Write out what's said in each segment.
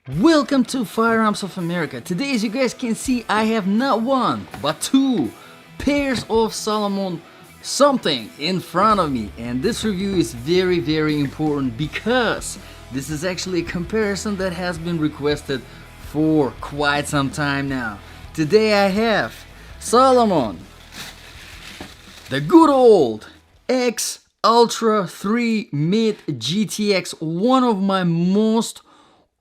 Welcome to Firearms of America. Today, as you guys can see, I have not one but two pairs of Salomon something in front of me, and this review is very important because this is actually a comparison that has been requested for quite some time now. Today I have Salomon, the good old X Ultra 3 Mid GTX, one of my most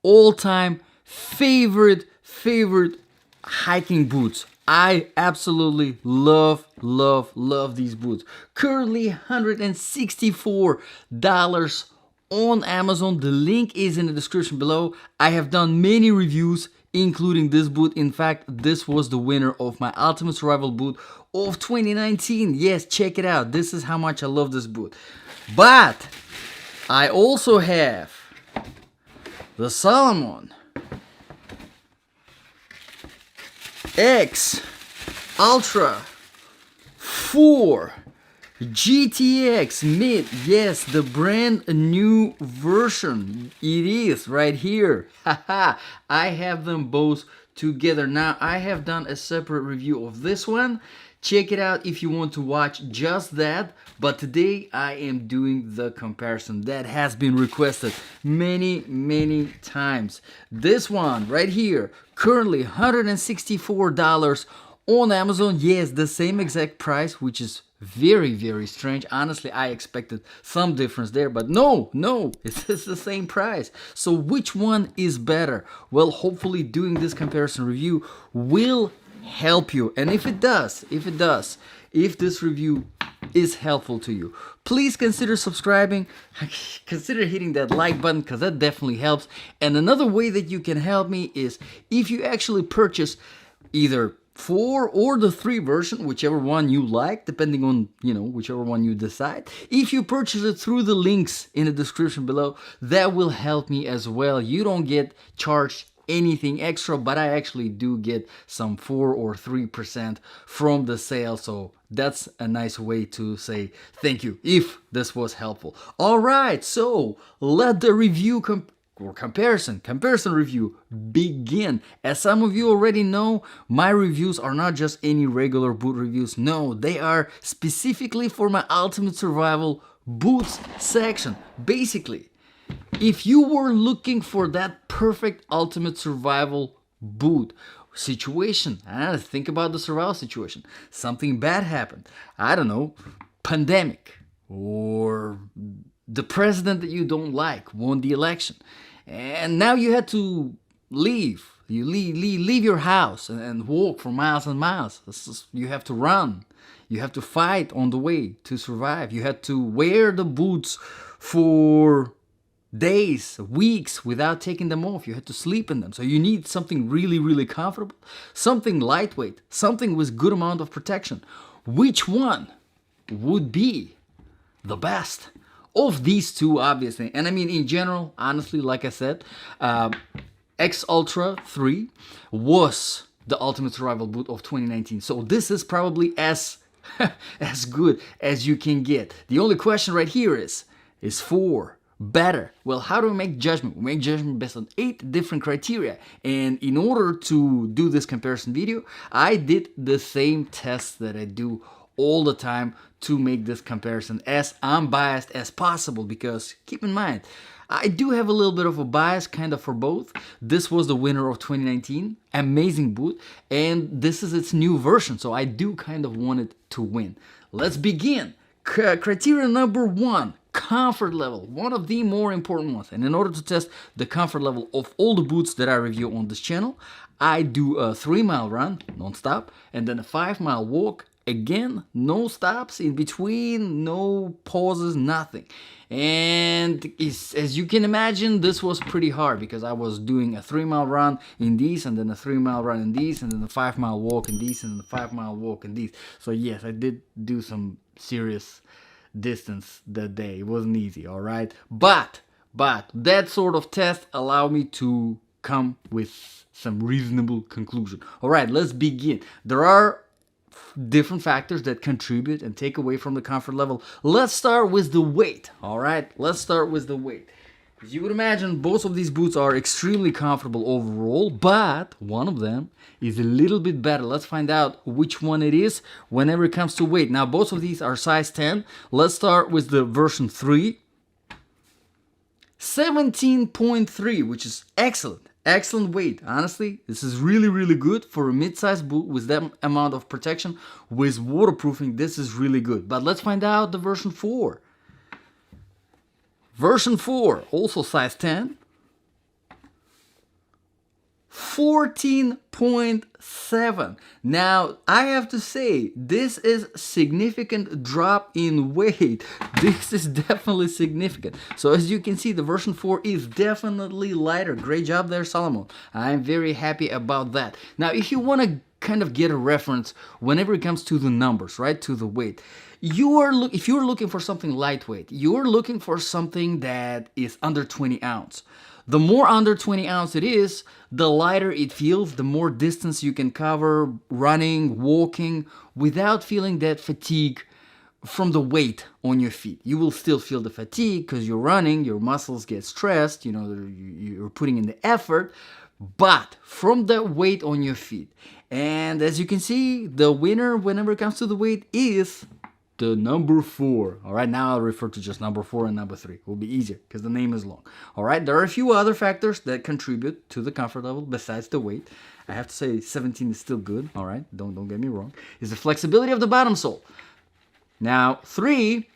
all-time favorite hiking boots. I absolutely love these boots. Currently $164 on Amazon. The link is in the description below. I have done many reviews including this boot. In fact, this was the winner of my Ultimate Survival boot of 2019. Yes, check it out. This is how much I love this boot. But I also have the Salomon X Ultra 4 GTX Mid. Yes, the brand new version. It is right here. Haha, I have them both together. Now, I have done a separate review of this one. Check it out if you want to watch just that. But today I am doing the comparison that has been requested many times. This one right here, currently $164 on Amazon. Yes, the same exact price, which is very strange. Honestly, I expected some difference there, but no, it's the same price. So which one is better? Well, hopefully doing this comparison review will help you, and if this review is helpful to you, please consider subscribing, consider hitting that like button, because that definitely helps. And another way that you can help me is if you actually purchase either 4 or the 3 version, whichever one you like, depending on, whichever one you decide. If you purchase it through the links in the description below, that will help me as well. You don't get charged anything extra, but I actually do get some 4 or 3% from the sale, so that's a nice way to say thank you if this was helpful. All right, so let the review comparison review begin. As some of you already know, my reviews are not just any regular boot reviews. No, they are specifically for my Ultimate Survival boots section. Basically, if you were looking for that perfect Ultimate Survival boot situation, think about the survival situation. Something bad happened. I don't know, pandemic, or the president that you don't like won the election, and now you had to leave. You leave your house and walk for miles and miles. You have to run. You have to fight on the way to survive. You had to wear the boots for days, weeks without taking them off. You had to sleep in them. So you need something really comfortable, something lightweight, something with good amount of protection. Which one would be the best of these two, obviously? And I mean, in general, honestly, like I said, X Ultra 3 was the Ultimate Survival boot of 2019. So this is probably as as good as you can get. The only question right here is 4 better? Well, how do we make judgment? We make judgment based on 8 different criteria, and in order to do this comparison video, I did the same tests that I do all the time to make this comparison as unbiased as possible, because keep in mind, I do have a little bit of a bias kind of for both. This was the winner of 2019, amazing boot, and this is its new version, so I do kind of want it to win. Let's begin. Criteria number 1, comfort level, one of the more important ones. And in order to test the comfort level of all the boots that I review on this channel, I do a 3-mile run non-stop, and then a 5-mile walk. Again, no stops in between, no pauses, nothing. And as you can imagine, this was pretty hard because I was doing a 3-mile run in these, and then a 3-mile run in these, and then a 5-mile walk in these, and then a 5-mile walk in these. So yes, I did do some serious distance that day. It wasn't easy, all right? But that sort of test allowed me to come with some reasonable conclusion. All right, let's begin. There are different factors that contribute and take away from the comfort level. Let's start with the weight. All right, let's start with the weight. As you would imagine, both of these boots are extremely comfortable overall, but one of them is a little bit better. Let's find out which one it is whenever it comes to weight. Now, both of these are size 10. Let's start with the version 3. 17.3, which is excellent. Excellent weight. Honestly, this is really, really good for a mid-sized boot with that amount of protection. With waterproofing, this is really good. But let's find out the version 4. Version 4, also size 10. 14.7. Now, I have to say, this is a significant drop in weight. This is definitely significant. So as you can see, the version 4 is definitely lighter. Great job there, Salomon. I'm very happy about that. Now, if you want to kind of get a reference whenever it comes to the numbers, right, to the weight, if you're looking for something lightweight, you're looking for something that is under 20 ounce. The more under 20 ounce it is, the lighter it feels, the more distance you can cover running, walking, without feeling that fatigue from the weight on your feet. You will still feel the fatigue because you're running, your muscles get stressed, you're putting in the effort, but from the weight on your feet. And as you can see, the winner whenever it comes to the weight is the number 4. All right, now I'll refer to just number 4 and number 3. It will be easier because the name is long. All right, there are a few other factors that contribute to the comfort level besides the weight. I have to say 17 is still good. All right, don't get me wrong. Is the flexibility of the bottom sole. Now 3,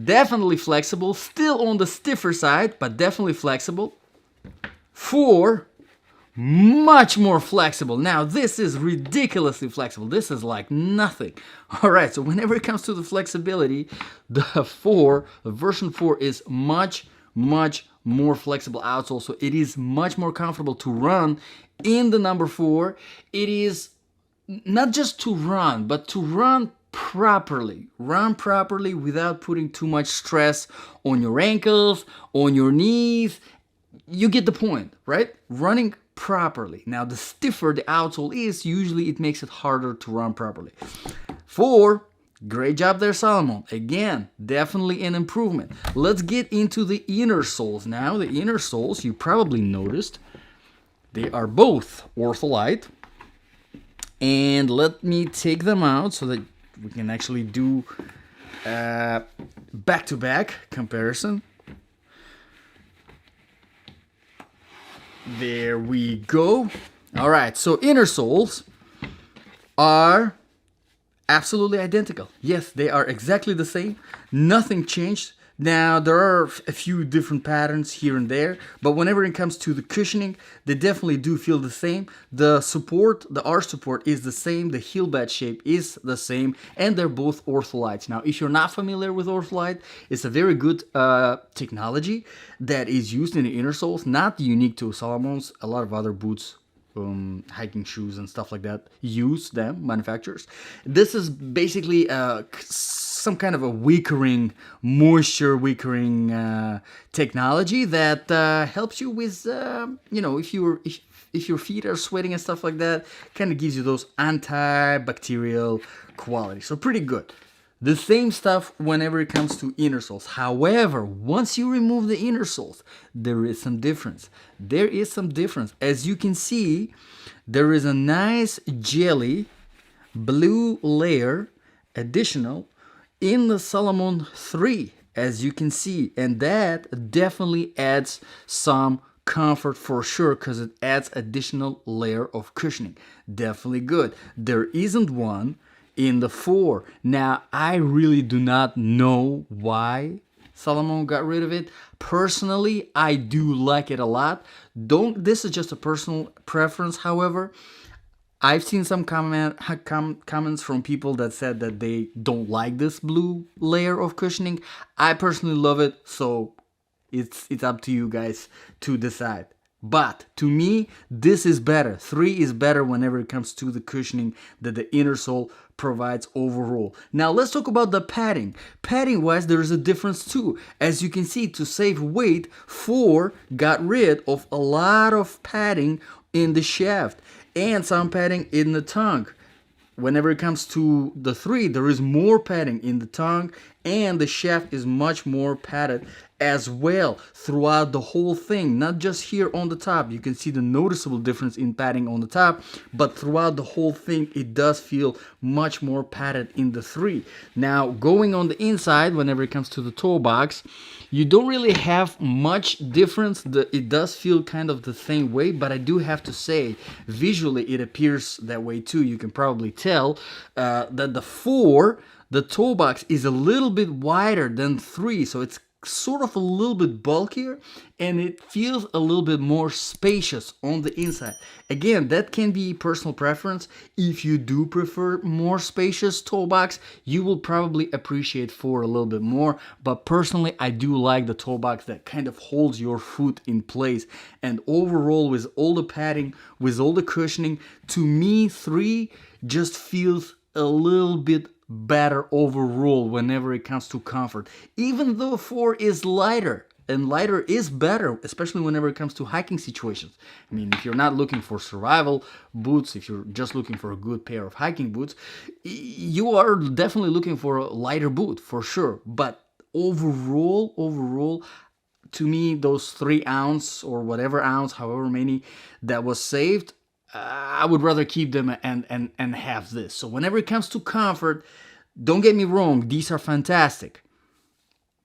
definitely flexible, still on the stiffer side, but definitely flexible. 4, much more flexible. Now, this is ridiculously flexible. This is like nothing. All right, so whenever it comes to the flexibility, the version 4 is much more flexible outsole. So it is much more comfortable to run in the number 4. It is not just to run, but to run properly. Run properly without putting too much stress on your ankles, on your knees. You get the point, right? Running properly. Now, the stiffer the outsole is, usually it makes it harder to run properly. 4, great job there, Salomon. Again, definitely an improvement. Let's get into the inner soles now. The inner soles, you probably noticed, they are both ortholite. And let me take them out so that we can actually do back-to-back comparison. There we go. All right, so inner soles are absolutely identical. Yes, they are exactly the same. Nothing changed. Now, there are a few different patterns here and there, but whenever it comes to the cushioning, they definitely do feel the same. The support, the arch support is the same, the heel bed shape is the same, and they're both ortholites. Now, if you're not familiar with ortholite, it's a very good technology that is used in the inner soles, not unique to Salomon's. A lot of other boots, hiking shoes and stuff like that use them, manufacturers. This is basically some kind of a moisture weakering technology that helps you with, if your feet are sweating and stuff like that, kind of gives you those antibacterial qualities. So pretty good. The same stuff whenever it comes to inner soles. However, once you remove the inner soles, there is some difference. There is some difference. As you can see, there is a nice jelly blue layer additional in the Salomon 3, as you can see. And that definitely adds some comfort for sure, because it adds additional layer of cushioning. Definitely good. There isn't one in the 4. Now, I really do not know why Salomon got rid of it. Personally, I do like it a lot. This is just a personal preference, however. I've seen some comments from people that said that they don't like this blue layer of cushioning. I personally love it, so it's up to you guys to decide. But to me, this is better. 3 is better whenever it comes to the cushioning that the inner sole provides overall. Now let's talk about the padding. Padding wise, there is a difference too. As you can see, to save weight, 4 got rid of a lot of padding in the shaft and some padding in the tongue. Whenever it comes to the 3, there is more padding in the tongue and the shaft is much more padded as well throughout the whole thing, not just here on the top. You can see the noticeable difference in padding on the top, but throughout the whole thing it does feel much more padded in the 3. Now going on the inside, whenever it comes to the toe box, you don't really have much difference. It does feel kind of the same way, but I do have to say visually it appears that way too. You can probably tell that the 4, the toe box is a little bit wider than 3, so it's sort of a little bit bulkier and it feels a little bit more spacious on the inside. Again, that can be personal preference. If you do prefer more spacious toe box, you will probably appreciate 4 a little bit more, but personally I do like the toe box that kind of holds your foot in place. And overall, with all the padding, with all the cushioning, to me 3 just feels a little bit better overall whenever it comes to comfort, even though 4 is lighter, and lighter is better, especially whenever it comes to hiking situations. I mean, if you're not looking for survival boots, if you're just looking for a good pair of hiking boots, you are definitely looking for a lighter boot for sure. But overall, to me, those 3 ounce or whatever ounce, however many that was saved, I would rather keep them and have this. So whenever it comes to comfort, don't get me wrong, these are fantastic.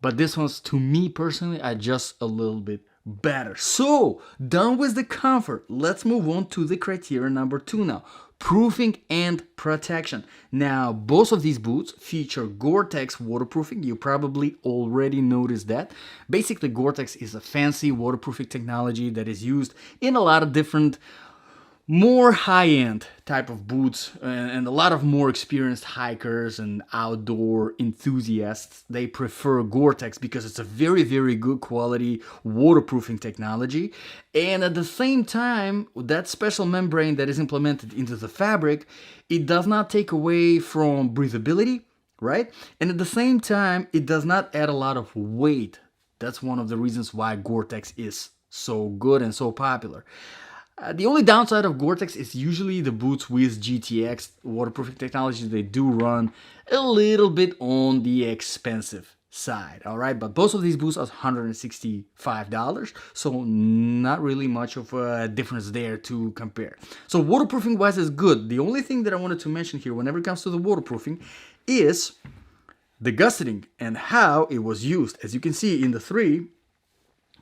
But this one's, to me personally, are just a little bit better. So, done with the comfort. Let's move on to the criteria number 2 now. Proofing and protection. Now, both of these boots feature Gore-Tex waterproofing. You probably already noticed that. Basically, Gore-Tex is a fancy waterproofing technology that is used in a lot of different more high-end type of boots, and a lot of more experienced hikers and outdoor enthusiasts, they prefer Gore-Tex because it's a very, very good quality waterproofing technology. And at the same time, that special membrane that is implemented into the fabric, it does not take away from breathability, right? And at the same time, it does not add a lot of weight. That's one of the reasons why Gore-Tex is so good and so popular. The only downside of Gore-Tex is usually the boots with GTX waterproofing technology. They do run a little bit on the expensive side, all right? But both of these boots are $165, so not really much of a difference there to compare. So waterproofing wise is good. The only thing that I wanted to mention here whenever it comes to the waterproofing is the gusseting and how it was used. As you can see in the 3,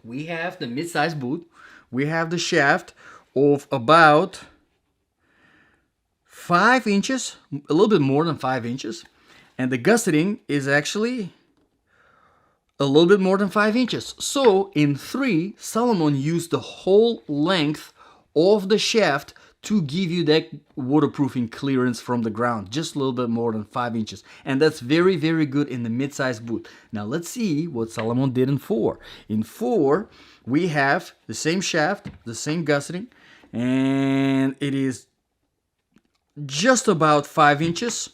we have the mid-size boot. We have the shaft of about 5 inches, a little bit more than 5 inches. And the gusseting is actually a little bit more than 5 inches. So in 3, Salomon used the whole length of the shaft to give you that waterproofing clearance from the ground, just a little bit more than 5 inches. And that's very, very good in the mid-size boot. Now let's see what Salomon did in 4. In 4, we have the same shaft, the same gusseting, and it is just about 5 inches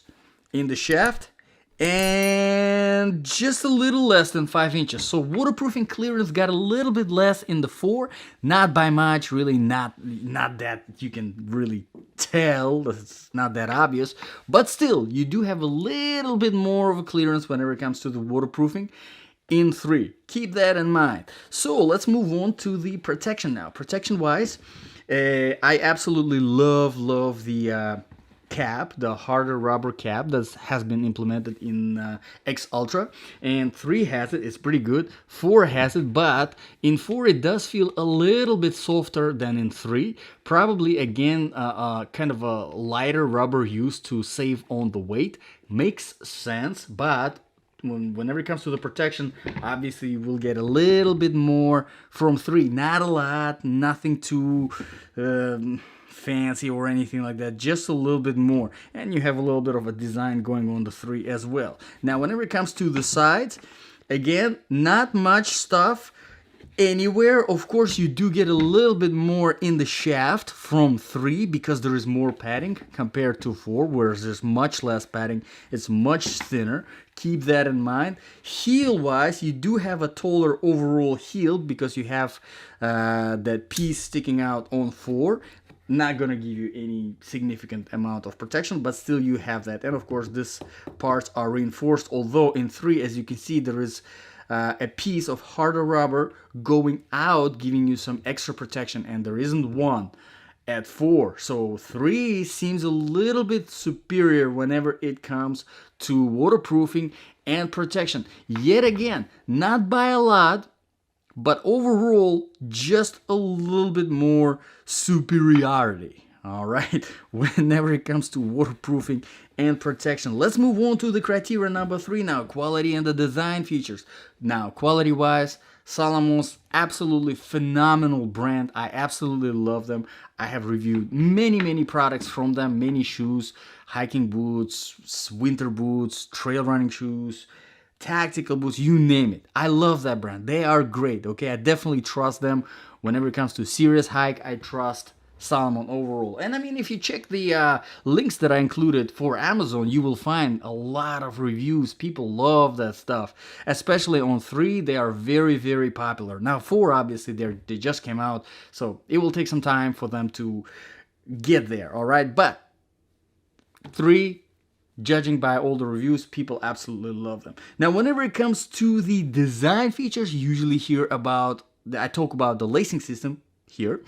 in the shaft and just a little less than 5 inches. So waterproofing clearance got a little bit less in the 4, not by much, really not that you can really tell, it's not that obvious, but still you do have a little bit more of a clearance whenever it comes to the waterproofing in 3. Keep that in mind. So let's move on to the protection now. Protection wise, I absolutely love the cap, the harder rubber cap that has been implemented in X Ultra, and 3 has it. It's pretty good. 4 has it, but in 4 it does feel a little bit softer than in 3. Probably again kind of a lighter rubber used to save on the weight. Makes sense, but whenever it comes to the protection, obviously you will get a little bit more from 3. Not a lot, nothing too fancy or anything like that, just a little bit more. And you have a little bit of a design going on the 3 as well. Now whenever it comes to the sides, again, not much stuff anywhere. Of course, you do get a little bit more in the shaft from 3 because there is more padding compared to 4, whereas there's much less padding. It's much thinner. Keep that in mind. Heel wise, you do have a taller overall heel because you have that piece sticking out on 4. Not gonna give you any significant amount of protection, but still you have that. And of course these parts are reinforced, although in 3, as you can see, there is a piece of harder rubber going out, giving you some extra protection, and there isn't one at 4. So 3 seems a little bit superior whenever it comes to waterproofing and protection. Yet again, not by a lot, but overall just a little bit more superiority. All right, whenever it comes to waterproofing and protection. Let's move on to the criteria number 3 now, quality and the design features. Now, quality wise, Salomon's absolutely phenomenal brand. I absolutely love them. I have reviewed many products from them, many shoes, hiking boots, winter boots, trail running shoes, tactical boots, you name it. I love that brand. They are great, okay? I definitely trust them. Whenever it comes to serious hike, I trust Salomon overall. And I mean, if you check the links that I included for Amazon, you will find a lot of reviews. People love that stuff, especially on 3. They are very popular. Now 4, obviously, they just came out, so it will take some time for them to get there, all right? But 3, judging by all the reviews, people absolutely love them. Now, whenever it comes to the design features, you usually hear about, I talk about the lacing system here.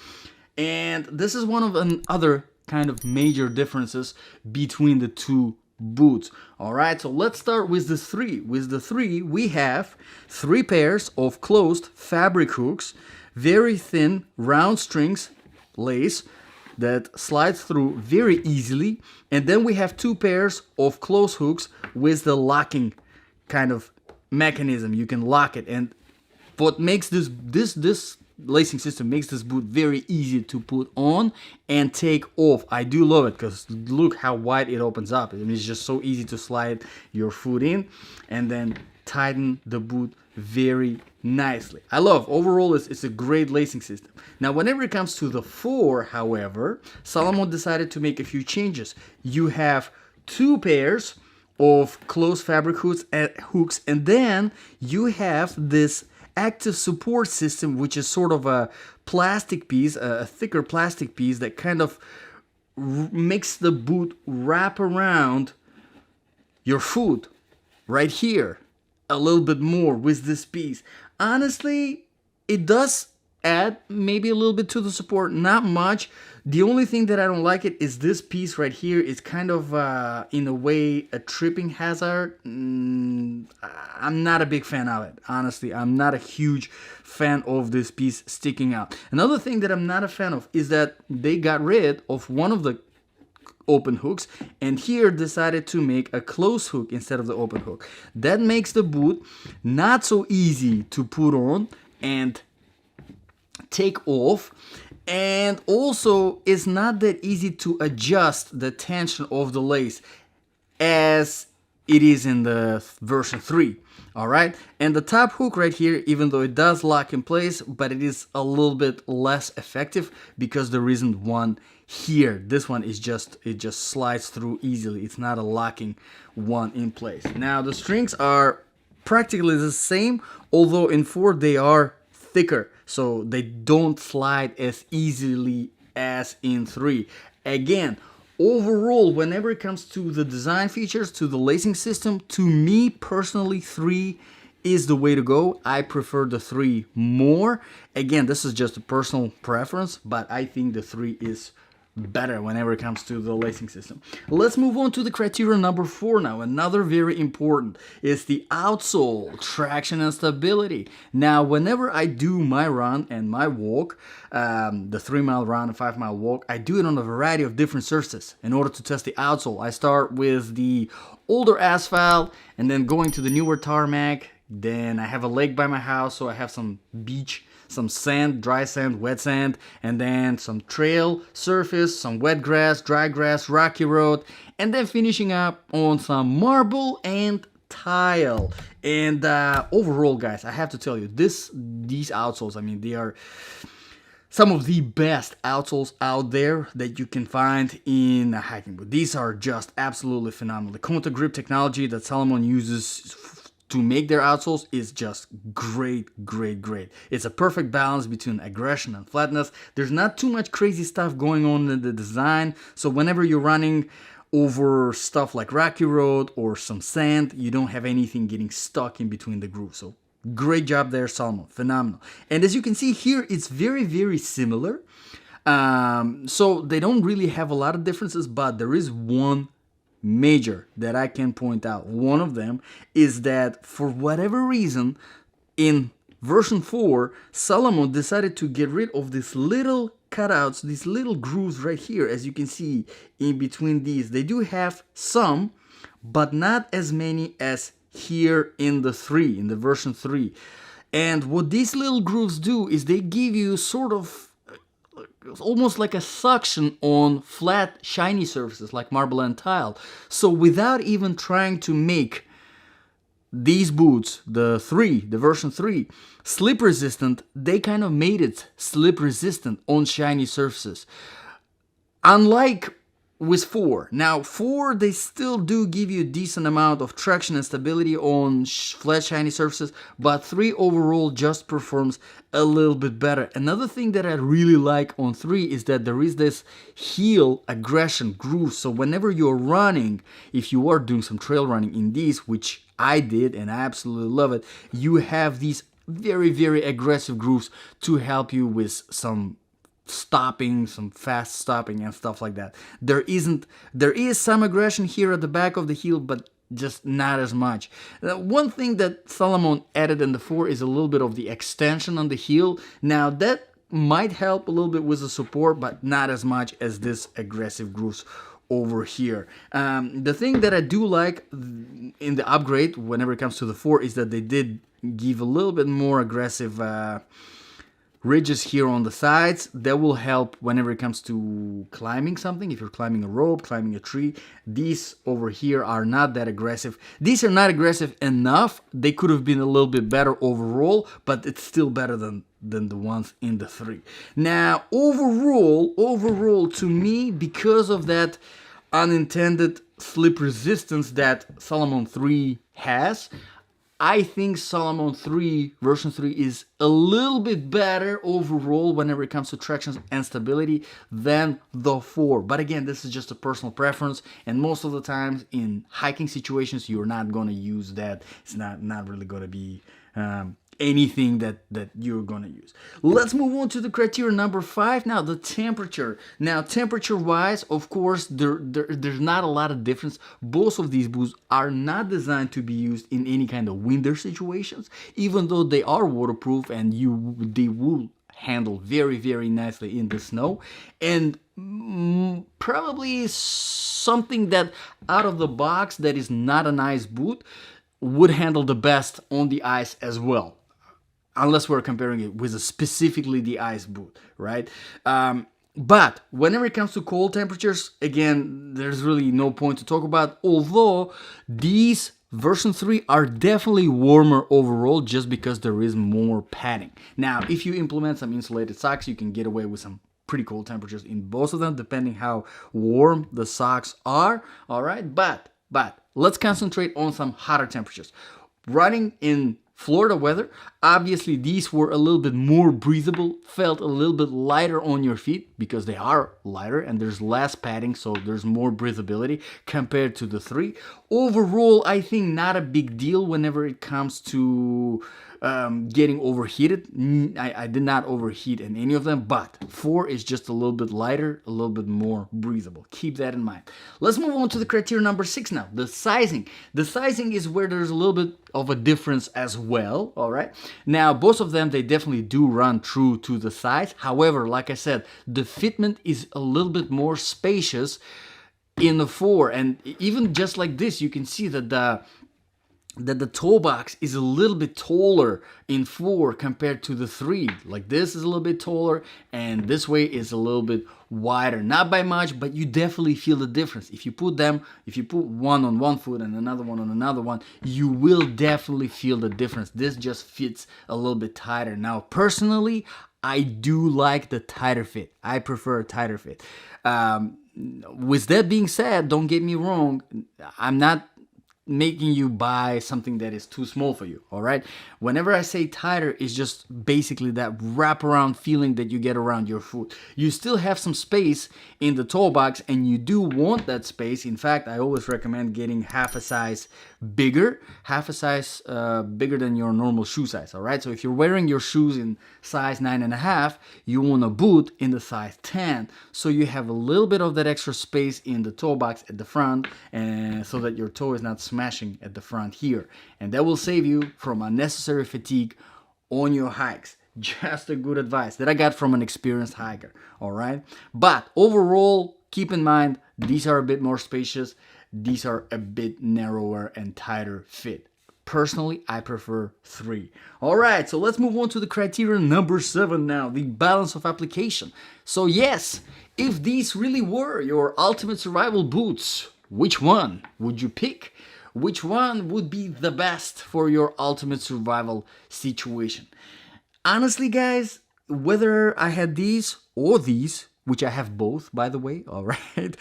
And this is one of another kind of major differences between the two boots. All right, so let's start with the 3. With the 3, we have 3 pairs of closed fabric hooks, very thin round strings lace that slides through very easily. And then we have 2 pairs of closed hooks with the locking kind of mechanism. You can lock it. And what makes this lacing system makes this boot very easy to put on and take off. I do love it because look how wide it opens up. I mean, it's just so easy to slide your foot in and then tighten the boot very nicely. I love overall it's a great lacing system. Now whenever it comes to the 4, however, Salomon decided to make a few changes. You have 2 pairs of closed fabric hooks, and then you have this active support system, which is sort of a plastic piece, a thicker plastic piece that kind of makes the boot wrap around your foot right here a little bit more with this piece. Honestly, it does add maybe a little bit to the support, not much. The only thing that I don't like it is this piece right here. It's kind of in a way a tripping hazard. I'm not a big fan of it, honestly. I'm not a huge fan of this piece sticking out. Another thing that I'm not a fan of is that they got rid of one of the open hooks and here decided to make a closed hook instead of the open hook. That makes the boot not so easy to put on and take off, and also it's not that easy to adjust the tension of the lace as it is in the version 3. All right, and the top hook right here, even though it does lock in place, but it is a little bit less effective because there isn't one here. This one is it just slides through easily. It's not a locking one in place. Now the strings are practically the same, although in 4 they are thicker, so they don't slide as easily as in 3. Again, overall, whenever it comes to the design features, to the lacing system, to me personally, 3 is the way to go. I prefer the 3 more. Again, this is just a personal preference, but I think the 3 is better whenever it comes to the lacing system. Let's move on to the criteria number 4 now. Another very important is the outsole, traction and stability. Now, whenever I do my run and my walk, the 3-mile run and 5-mile walk, I do it on a variety of different surfaces in order to test the outsole. I start with the older asphalt and then going to the newer tarmac. Then I have a lake by my house, so I have some beach, some sand, dry sand, wet sand, and then some trail surface, some wet grass, dry grass, rocky road, and then finishing up on some marble and tile. And overall, guys, I have to tell you, these outsoles, I mean, they are some of the best outsoles out there that you can find in a hiking boot. These are just absolutely phenomenal. The contact grip technology that Salomon uses to make their outsoles is just great. It's a perfect balance between aggression and flatness. There's not too much crazy stuff going on in the design, so whenever you're running over stuff like rocky road or some sand, you don't have anything getting stuck in between the grooves. So Great job there, Salomon. Phenomenal. And as you can see here, it's very, very similar. So they don't really have a lot of differences, but there is one major that I can point out. One of them is that for whatever reason, in version 4, Salomon decided to get rid of these little cutouts, these little grooves right here, as you can see in between these. They do have some, but not as many as here in the version 3. And what these little grooves do is they give you sort of almost like a suction on flat, shiny surfaces like marble and tile. So without even trying to make these boots, the version 3, slip resistant, they kind of made it slip resistant on shiny surfaces. Unlike with 4. Now 4, they still do give you a decent amount of traction and stability on flat shiny surfaces, but 3 overall just performs a little bit better. Another thing that I really like on 3 is that there is this heel aggression groove. So whenever you're running, if you are doing some trail running in these, which I did and I absolutely love it, you have these very, very aggressive grooves to help you with some stopping, some fast stopping and stuff like that. There is some aggression here at the back of the heel, but just not as much. One thing that Salomon added in the 4 is a little bit of the extension on the heel. Now that might help a little bit with the support, but not as much as this aggressive grooves over here. The thing that I do like in the upgrade whenever it comes to the 4 is that they did give a little bit more aggressive ridges here on the sides. That will help whenever it comes to climbing something. If you're climbing a rope, climbing a tree, these over here are not that aggressive. These are not aggressive enough. They could have been a little bit better overall, but it's still better than the ones in the 3. Now overall to me, because of that unintended slip resistance that Salomon 3 has, I think Salomon 3 version 3 is a little bit better overall whenever it comes to traction and stability than the 4. But again, this is just a personal preference, and most of the times in hiking situations you're not going to use that. It's not really going to be anything that you're gonna use. Let's move on to the criteria number 5 now, the temperature. Now temperature wise, of course, there's not a lot of difference. Both of these boots are not designed to be used in any kind of winter situations, even though they are waterproof and they will handle very, very nicely in the snow. And probably something that out of the box that is not an ice boot would handle the best on the ice as well, unless we're comparing it with specifically the ice boot, right? But whenever it comes to cold temperatures, again, there's really no point to talk about, although these version 3 are definitely warmer overall just because there is more padding. Now, if you implement some insulated socks, you can get away with some pretty cold temperatures in both of them, depending how warm the socks are, all right? But let's concentrate on some hotter temperatures. Running in Florida weather, obviously these were a little bit more breathable, felt a little bit lighter on your feet because they are lighter and there's less padding, so there's more breathability compared to the 3. Overall, I think not a big deal whenever it comes to getting overheated. I did not overheat in any of them, but 4 is just a little bit lighter, a little bit more breathable. Keep that in mind. Let's move on to the criteria number 6 now, the sizing. The sizing is where there's a little bit of a difference as well, all right? Now, both of them, they definitely do run true to the size. However, like I said, the fitment is a little bit more spacious in the 4, and even just like this, you can see that the toe box is a little bit taller in 4 compared to the 3. Like this is a little bit taller and this way is a little bit wider. Not by much, but you definitely feel the difference. If you put one on one foot and another one on another one, you will definitely feel the difference. This just fits a little bit tighter. Now, personally, I do like the tighter fit. I prefer a tighter fit. With that being said, don't get me wrong, I'm not making you buy something that is too small for you, all right? Whenever I say tighter, it's just basically that wraparound feeling that you get around your foot. You still have some space in the toe box, and you do want that space. In fact, I always recommend getting half a size bigger than your normal shoe size, all right? So if you're wearing your shoes in size 9.5, you want a boot in the size 10, so you have a little bit of that extra space in the toe box at the front, and so that your toe is not smashing at the front here, and that will save you from unnecessary fatigue on your hikes. Just a good advice that I got from an experienced hiker, all right? But overall, keep in mind, these are a bit more spacious. These are a bit narrower and tighter fit. Personally, I prefer 3. All right, so let's move on to the criteria number 7 now, the balance of application. So yes, if these really were your ultimate survival boots, which one would you pick? Which one would be the best for your ultimate survival situation? Honestly, guys, whether I had these or these, which I have both, by the way, all right?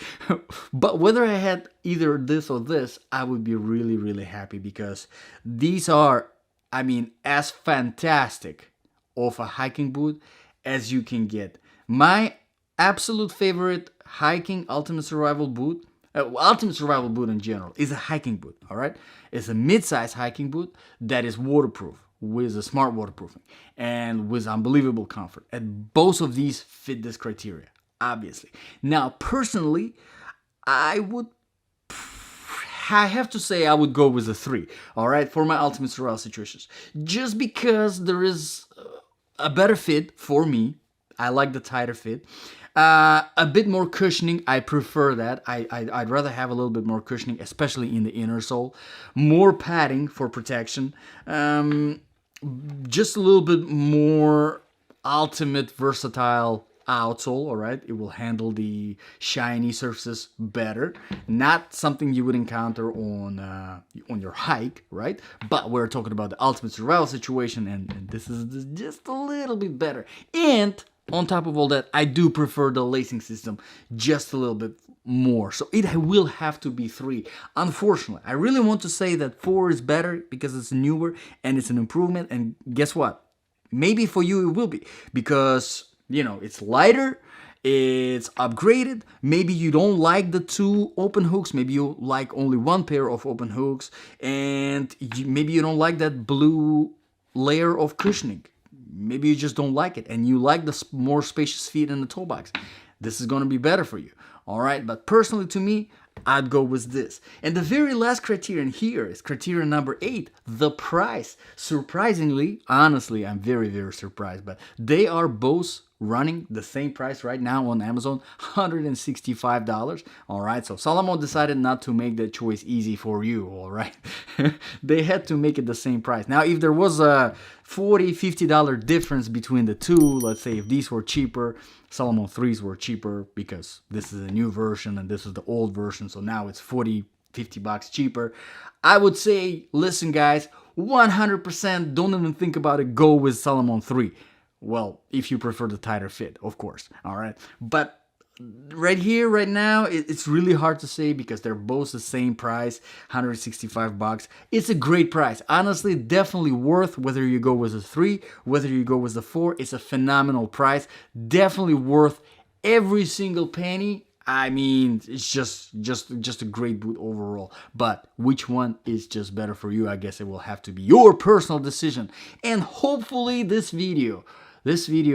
But whether I had either this or this, I would be really, really happy, because these are, I mean, as fantastic of a hiking boot as you can get. My absolute favorite hiking ultimate survival boot in general is a hiking boot, all right? It's a mid-size hiking boot that is waterproof, with a smart waterproofing and with unbelievable comfort. And both of these fit this criteria, obviously. Now, personally, I have to say I would go with a 3, all right, for my ultimate survival situations. Just because there is a better fit for me. I like the tighter fit. A bit more cushioning, I prefer that. I'd rather have a little bit more cushioning, especially in the inner sole. More padding for protection. Just a little bit more ultimate versatile outsole, all right? It will handle the shiny surfaces better. Not something you would encounter on your hike, right? But we're talking about the ultimate survival situation, and this is just a little bit better. And on top of all that, I do prefer the lacing system just a little bit more. So it will have to be 3. Unfortunately, I really want to say that 4 is better because it's newer and it's an improvement. And guess what? Maybe for you it will be, because, you know, it's lighter, it's upgraded. Maybe you don't like the 2 open hooks. Maybe you like only 1 pair of open hooks. And maybe you don't like that blue layer of cushioning. Maybe you just don't like it, and you like the more spacious feet in the toe box. This is going to be better for you, all right? But personally, to me, I'd go with this. And the very last criterion here is criteria number 8, the price. Surprisingly, honestly, I'm very, very surprised, but they are both running the same price right now on Amazon, $165. All right, so Salomon decided not to make that choice easy for you, all right? They had to make it the same price. Now, if there was a $40, $50 difference between the two, let's say if these were cheaper, Salomon 3s were cheaper because this is a new version and this is the old version, so now it's 40, 50 bucks cheaper, I would say, listen guys, 100% don't even think about it, go with Salomon 3. Well, if you prefer the tighter fit, of course, all right? But right here, right now, it's really hard to say because they're both the same price, 165 bucks. It's a great price. Honestly, definitely worth whether you go with a 3, whether you go with the 4. It's a phenomenal price. Definitely worth every single penny. I mean, it's just a great boot overall. But which one is just better for you? I guess it will have to be your personal decision. And hopefully with this video,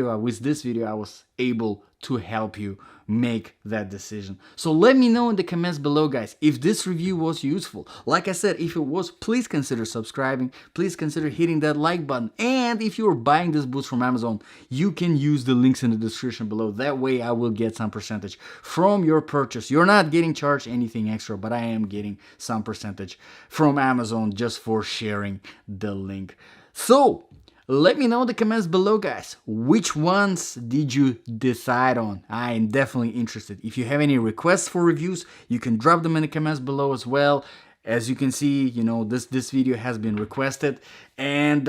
I was able to help you make that decision. So let me know in the comments below, guys, if this review was useful. Like I said, if it was, please consider subscribing. Please consider hitting that like button. And if you're buying this boots from Amazon, you can use the links in the description below. That way I will get some percentage from your purchase. You're not getting charged anything extra, but I am getting some percentage from Amazon just for sharing the link. So let me know in the comments below, guys, which ones did you decide on? I am definitely interested. If you have any requests for reviews, you can drop them in the comments below as well. As you can see, you know, this video has been requested, and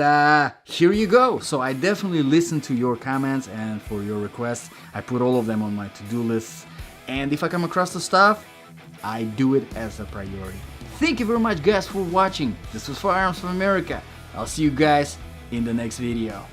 here you go. So I definitely listen to your comments and for your requests. I put all of them on my to-do list, and if I come across the stuff, I do it as a priority. Thank you very much guys for watching. This was Firearms from America. I'll see you guys in the next video.